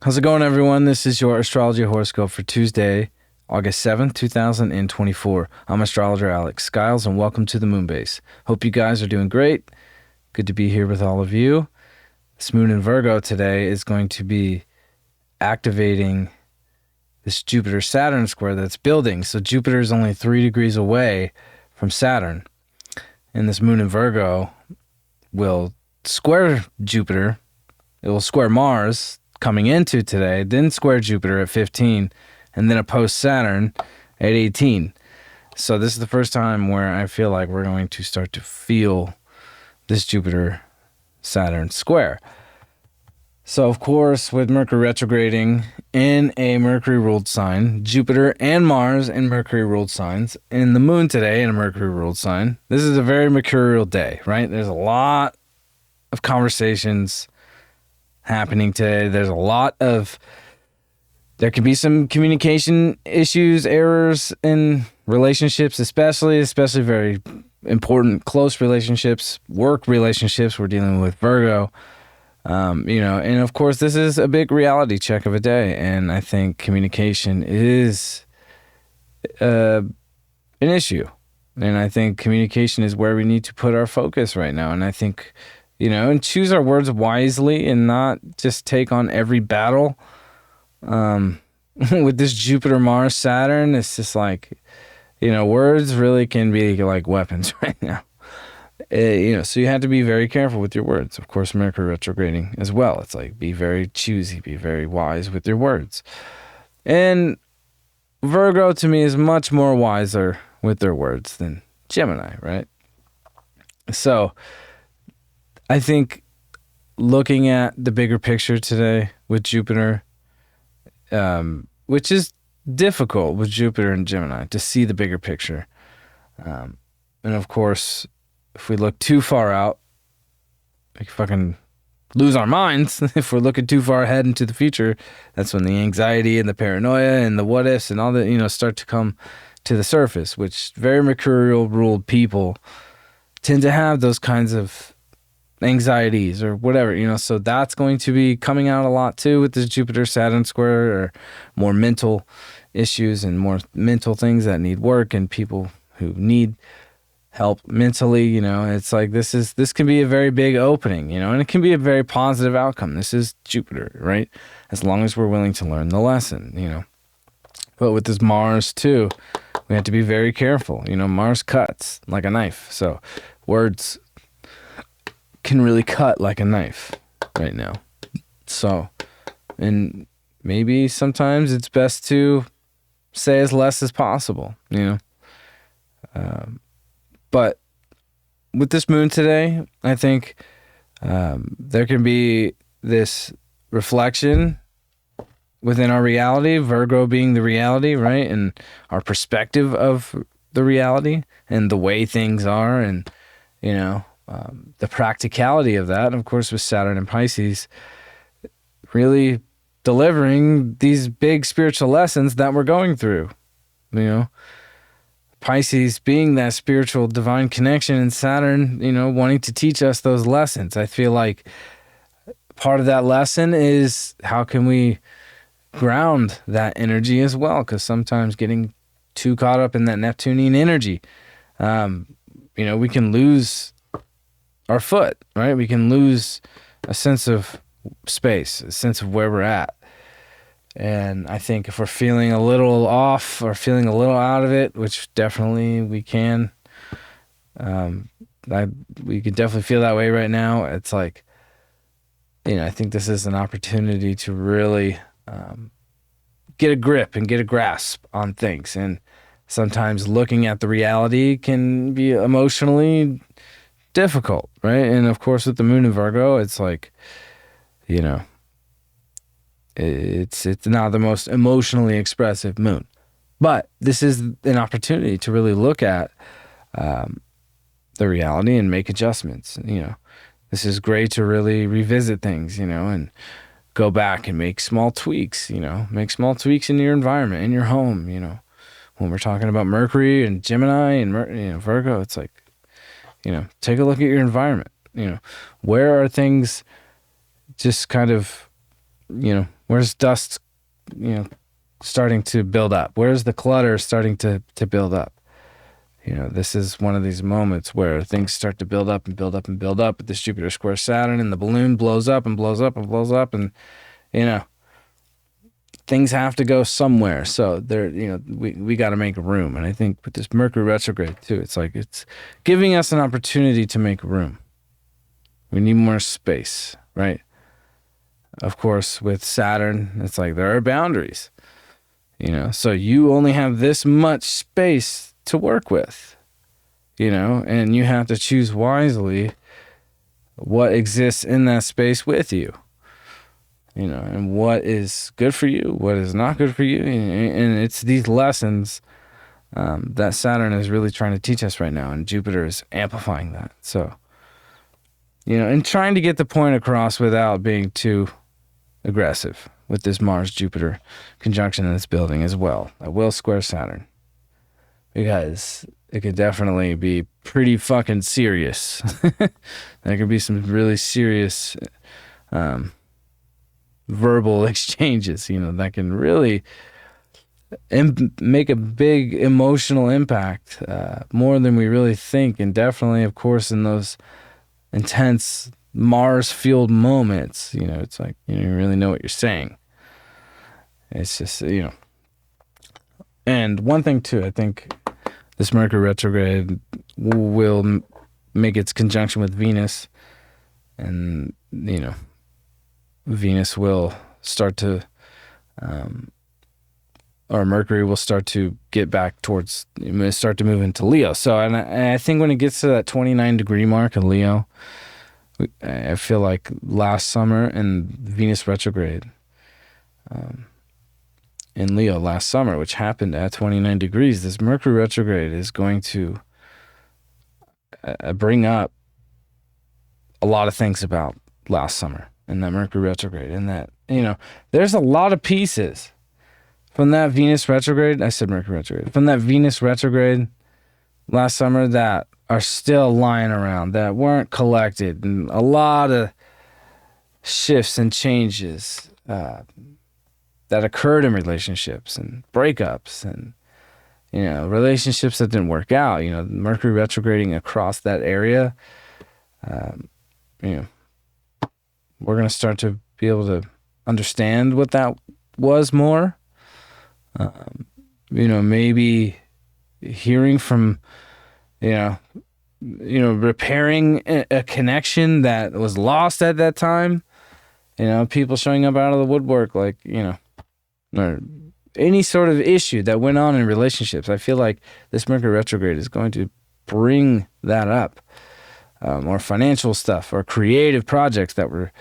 How's it going, everyone? This is your Astrology Horoscope for Tuesday, August 7th, 2024. I'm astrologer Alex Skyles, and welcome to the Moonbase. Hope you guys are doing great. Good to be here with all of you. This moon in Virgo today is going to be activating this Jupiter-Saturn square that's building. So Jupiter is only 3 degrees away from Saturn. And this moon in Virgo will square Jupiter. It will square Mars coming into today, then square Jupiter at 15, and then oppose Saturn at 18. So this is the first time where I feel like we're going to start to feel this Jupiter-Saturn square. So, of course, with Mercury retrograding in a Mercury-ruled sign, Jupiter and Mars in Mercury-ruled signs, and the moon today in a Mercury-ruled sign, this is a very mercurial day, right? There's a lot of conversations happening today. There can be some communication issues, errors in relationships, especially very important close relationships, work relationships. We're dealing with Virgo, and of course this is a big reality check of a day. And I think communication is an issue. And I think communication is where we need to put our focus right now. And I think, and choose our words wisely and not just take on every battle. With this Jupiter, Mars, Saturn, it's just like, words really can be like weapons right now. So you have to be very careful with your words. Of course, Mercury retrograding as well. It's like, be very choosy, be very wise with your words. And Virgo, to me, is much more wiser with their words than Gemini, right? So I think looking at the bigger picture today with Jupiter, which is difficult with Jupiter and Gemini to see the bigger picture. And of course, if we look too far out, we fucking lose our minds. If we're looking too far ahead into the future, that's when the anxiety and the paranoia and the what ifs and all that, start to come to the surface, which very mercurial ruled people tend to have those kinds of anxieties or whatever, so that's going to be coming out a lot too with this Jupiter-Saturn square, or more mental issues and more mental things that need work, and people who need help mentally. It's like this can be a very big opening, and it can be a very positive outcome. This is Jupiter, right? As long as we're willing to learn the lesson, But with this Mars too, we have to be very careful. Mars cuts like a knife, so words can really cut like a knife right now. So, and maybe sometimes it's best to say as less as possible, but with this moon today, I think there can be this reflection within our reality, Virgo being the reality, right? And our perspective of the reality and the way things are, and, the practicality of that, of course, with Saturn and Pisces, really delivering these big spiritual lessons that we're going through. Pisces being that spiritual divine connection, and Saturn, wanting to teach us those lessons. I feel like part of that lesson is how can we ground that energy as well, because sometimes getting too caught up in that Neptunian energy, we can lose our foot, right? We can lose a sense of space, a sense of where we're at. And I think if we're feeling a little off or feeling a little out of it, which definitely we can, we can definitely feel that way right now. It's like, I think this is an opportunity to really get a grip and get a grasp on things. And sometimes looking at the reality can be emotionally difficult, right? And of course, with the moon in Virgo, it's like, it's not the most emotionally expressive moon, but this is an opportunity to really look at the reality and make adjustments. This is great to really revisit things, and go back and make small tweaks, make small tweaks in your environment, in your home, when we're talking about Mercury and Gemini and Virgo, it's like, take a look at your environment. Where are things just kind of, where's dust, starting to build up? Where's the clutter starting to build up? This is one of these moments where things start to build up and build up and build up with this Jupiter square Saturn, and the balloon blows up and blows up and blows up, and, things have to go somewhere. So we got to make room. And I think with this Mercury retrograde too, it's like it's giving us an opportunity to make room. We need more space, right? Of course, with Saturn, it's like there are boundaries, so you only have this much space to work with, and you have to choose wisely what exists in that space with you. And what is good for you, what is not good for you. And it's these lessons that Saturn is really trying to teach us right now, and Jupiter is amplifying that. So, and trying to get the point across without being too aggressive with this Mars-Jupiter conjunction in this building as well. That will square Saturn, because it could definitely be pretty fucking serious. There could be some really serious verbal exchanges, that can really make a big emotional impact, more than we really think. And definitely, of course, in those intense Mars-fueled moments, it's like, you really know what you're saying. It's just, And one thing, too, I think this Mercury retrograde will make its conjunction with Venus, and, Venus will start to, or Mercury will start to get back towards, start to move into Leo. So, and I think when it gets to that 29 degree mark in Leo, I feel like last summer and Venus retrograde in Leo last summer, which happened at 29 degrees, this Mercury retrograde is going to bring up a lot of things about last summer and that Mercury retrograde, and that, there's a lot of pieces from that Venus retrograde. I said Mercury retrograde. From that Venus retrograde last summer that are still lying around, that weren't collected, and a lot of shifts and changes that occurred in relationships and breakups and, relationships that didn't work out. Mercury retrograding across that area, we're going to start to be able to understand what that was more. Maybe hearing from, repairing a connection that was lost at that time. People showing up out of the woodwork, like, or any sort of issue that went on in relationships. I feel like this Mercury retrograde is going to bring that up. Or financial stuff, or creative projects that were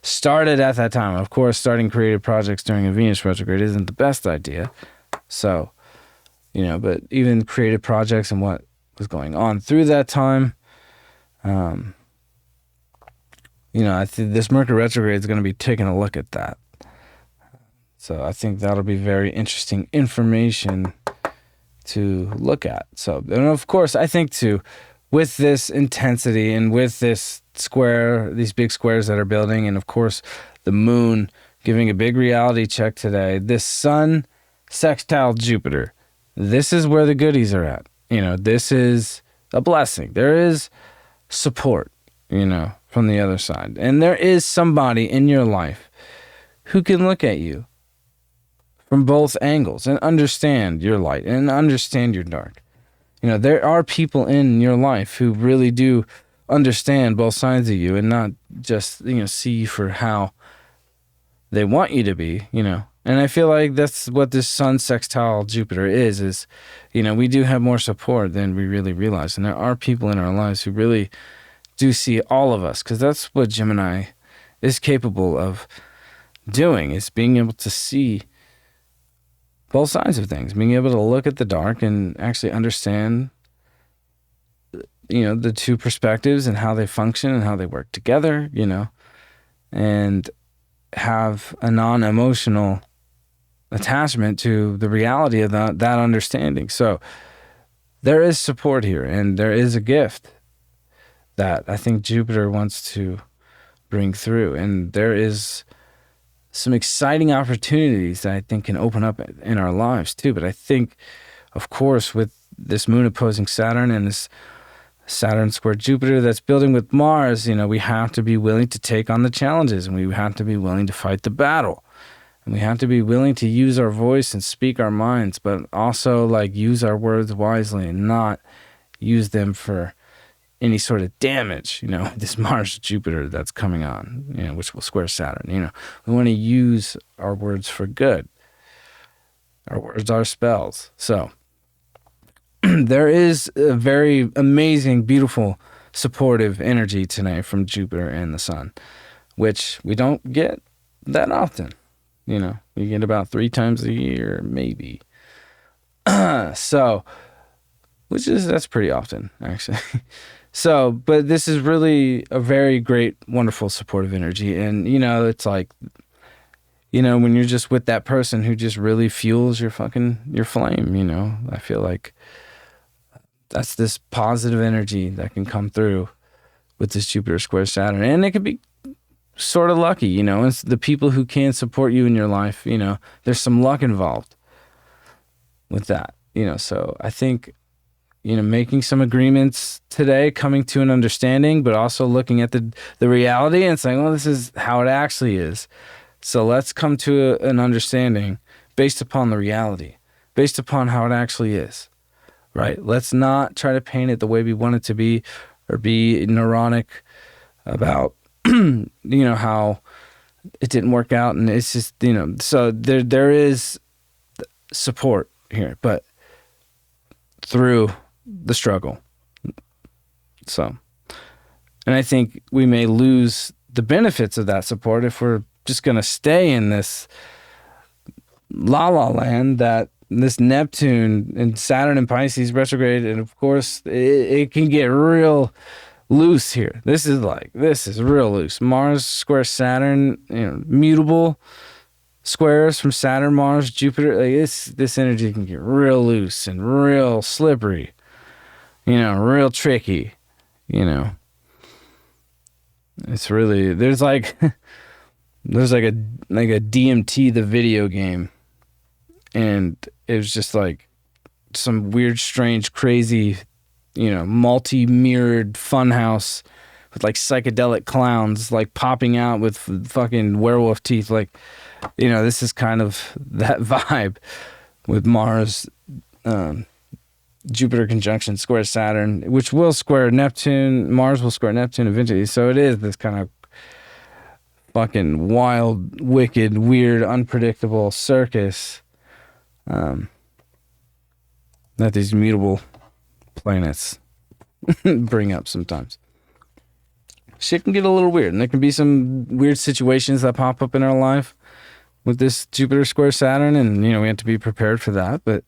started at that time. Of course, starting creative projects during a Venus retrograde isn't the best idea. So, but even creative projects and what was going on through that time, I think this Mercury retrograde is going to be taking a look at that. So I think that'll be very interesting information to look at. So, and of course, I think too, with this intensity and with this square, these big squares that are building, and of course the moon giving a big reality check today, this sun sextile Jupiter, this is where the goodies are at. This is a blessing. There is support, from the other side. And there is somebody in your life who can look at you from both angles and understand your light and understand your dark. There are people in your life who really do understand both sides of you, and not just, see you for how they want you to be, And I feel like that's what this sun sextile Jupiter is, we do have more support than we really realize. And there are people in our lives who really do see all of us, because that's what Gemini is capable of doing, is being able to see both sides of things, being able to look at the dark and actually understand the two perspectives and how they function and how they work together, and have a non-emotional attachment to the reality of that understanding. So there is support here, and there is a gift that I think Jupiter wants to bring through. And there is some exciting opportunities that I think can open up in our lives too. But I think, of course, with this moon opposing Saturn and this Saturn square Jupiter that's building with Mars, we have to be willing to take on the challenges, and we have to be willing to fight the battle. And we have to be willing to use our voice and speak our minds, but also use our words wisely and not use them for any sort of damage, this Mars Jupiter that's coming on, which will square Saturn. We want to use our words for good. Our words are spells. So there is a very amazing, beautiful, supportive energy tonight from Jupiter and the Sun, which we don't get that often. We get about 3 times a year, maybe. So, that's pretty often, actually. So, but this is really a very great, wonderful, supportive energy. And, it's like, when you're just with that person who just really fuels your flame, I feel like that's this positive energy that can come through with this Jupiter square Saturn. And it could be sort of lucky, it's the people who can support you in your life, there's some luck involved with that, so I think, making some agreements today, coming to an understanding, but also looking at the reality and saying, well, this is how it actually is. So let's come to an understanding based upon the reality, based upon how it actually is, right? Let's not try to paint it the way we want it to be or be neurotic about, how it didn't work out. And it's just, so there is support here, but through the struggle. So, and I think we may lose the benefits of that support if we're just going to stay in this la land that this Neptune and Saturn and Pisces retrograde. And of course it can get real loose here. This is real loose. Mars square Saturn, mutable squares from Saturn, Mars, Jupiter. This energy can get real loose and real slippery, real tricky, It's really, there's like a DMT, the video game, and it was just like some weird, strange, crazy, multi-mirrored funhouse with psychedelic clowns popping out with fucking werewolf teeth. This is kind of that vibe with Mars, Jupiter conjunction square Saturn, which will square Neptune. Mars will square Neptune eventually. So it is this kind of fucking wild, wicked, weird, unpredictable circus that these mutable planets bring up sometimes. Shit can get a little weird, and there can be some weird situations that pop up in our life with this Jupiter square Saturn, and we have to be prepared for that. But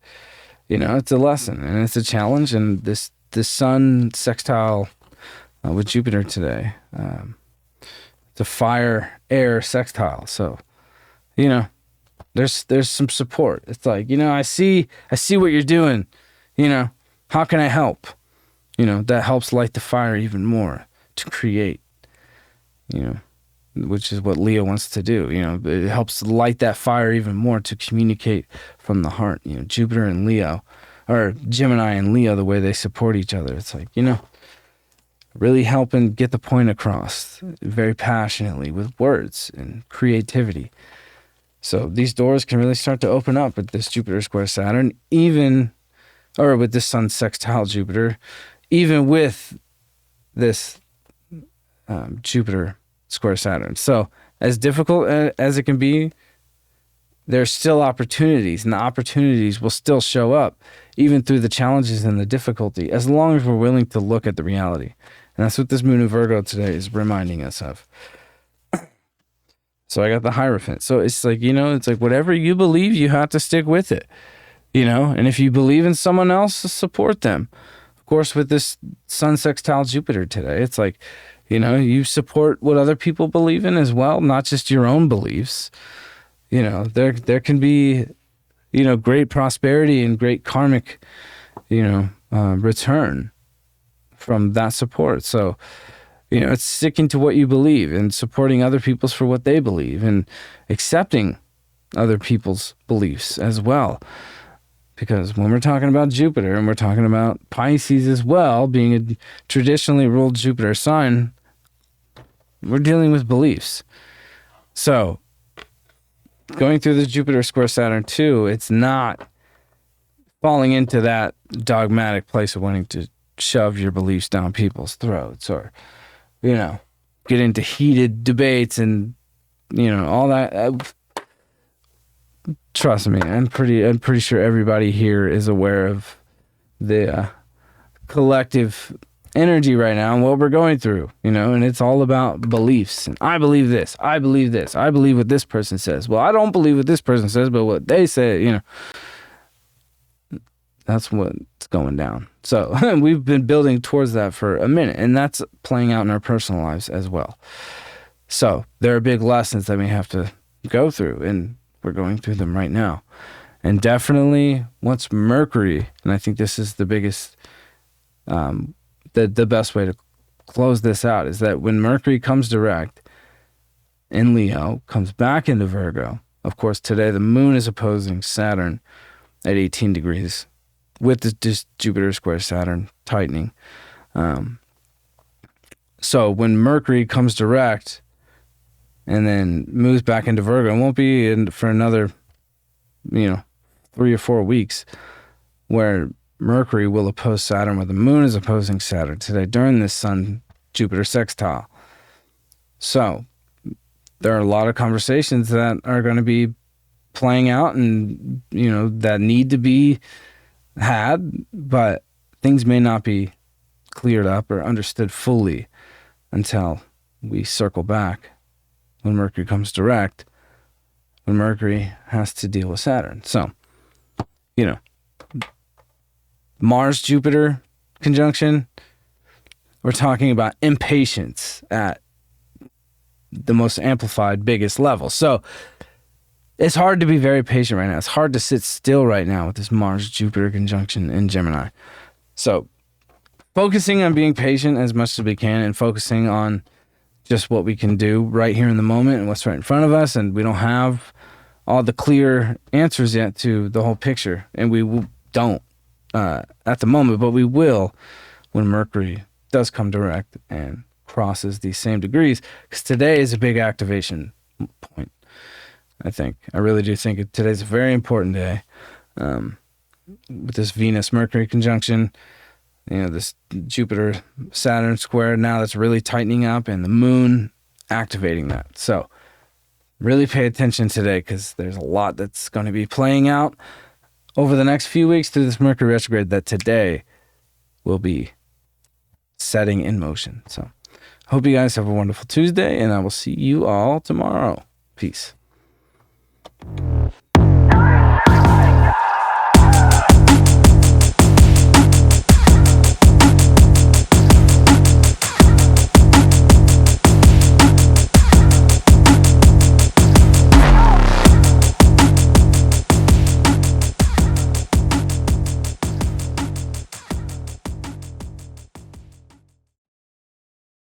it's a lesson and it's a challenge. And this Sun sextile with Jupiter today, it's a fire air sextile. So there's some support. It's like, I see what you're doing. How can I help? That helps light the fire even more to create, which is what Leo wants to do. It helps light that fire even more to communicate from the heart. Jupiter and Leo, or Gemini and Leo, the way they support each other. It's like, really helping get the point across very passionately with words and creativity. So these doors can really start to open up with this Jupiter square Saturn, or with this Sun sextile Jupiter, even with this Jupiter square Saturn. So as difficult as it can be, there's still opportunities, and the opportunities will still show up even through the challenges and the difficulty, as long as we're willing to look at the reality. And that's what this moon in Virgo today is reminding us of. So I got the Hierophant. So it's like, it's like whatever you believe, you have to stick with it, and if you believe in someone else, support them. Of course, with this Sun sextile Jupiter today, it's like, you support what other people believe in as well, not just your own beliefs. There can be, great prosperity and great karmic, return from that support. So, it's sticking to what you believe and supporting other people's for what they believe and accepting other people's beliefs as well. Because when we're talking about Jupiter and we're talking about Pisces as well, being a traditionally ruled Jupiter sign, we're dealing with beliefs. So going through the Jupiter square Saturn too, it's not falling into that dogmatic place of wanting to shove your beliefs down people's throats or, get into heated debates and, all that. Trust me, I'm pretty sure everybody here is aware of the collective energy right now and what we're going through, and it's all about beliefs. And I believe this, I believe this, I believe what this person says. Well, I don't believe what this person says, but what they say, that's what's going down. So we've been building towards that for a minute, and that's playing out in our personal lives as well. So there are big lessons that we have to go through, and we're going through them right now. And definitely once Mercury, and I think this is the biggest, the best way to close this out is that when Mercury comes direct in Leo, comes back into Virgo, of course, today the moon is opposing Saturn at 18 degrees with this Jupiter square Saturn tightening. So when Mercury comes direct and then moves back into Virgo, it won't be in for another, 3 or 4 weeks where Mercury will oppose Saturn, where the moon is opposing Saturn today during this Sun-Jupiter sextile. So there are a lot of conversations that are going to be playing out and, that need to be had, but things may not be cleared up or understood fully until we circle back when Mercury comes direct, when Mercury has to deal with Saturn. So, Mars-Jupiter conjunction, we're talking about impatience at the most amplified, biggest level. So it's hard to be very patient right now. It's hard to sit still right now with this Mars-Jupiter conjunction in Gemini. So focusing on being patient as much as we can and focusing on just what we can do right here in the moment and what's right in front of us. And we don't have all the clear answers yet to the whole picture. And we don't at the moment, but we will when Mercury does come direct and crosses these same degrees, because today is a big activation point. I really do think today's a very important day with this Venus-Mercury conjunction, this Jupiter-Saturn square now that's really tightening up, and the moon activating that. So really pay attention today, because there's a lot that's going to be playing out over the next few weeks through this Mercury retrograde that today will be setting in motion. So hope you guys have a wonderful Tuesday, and I will see you all tomorrow. Peace.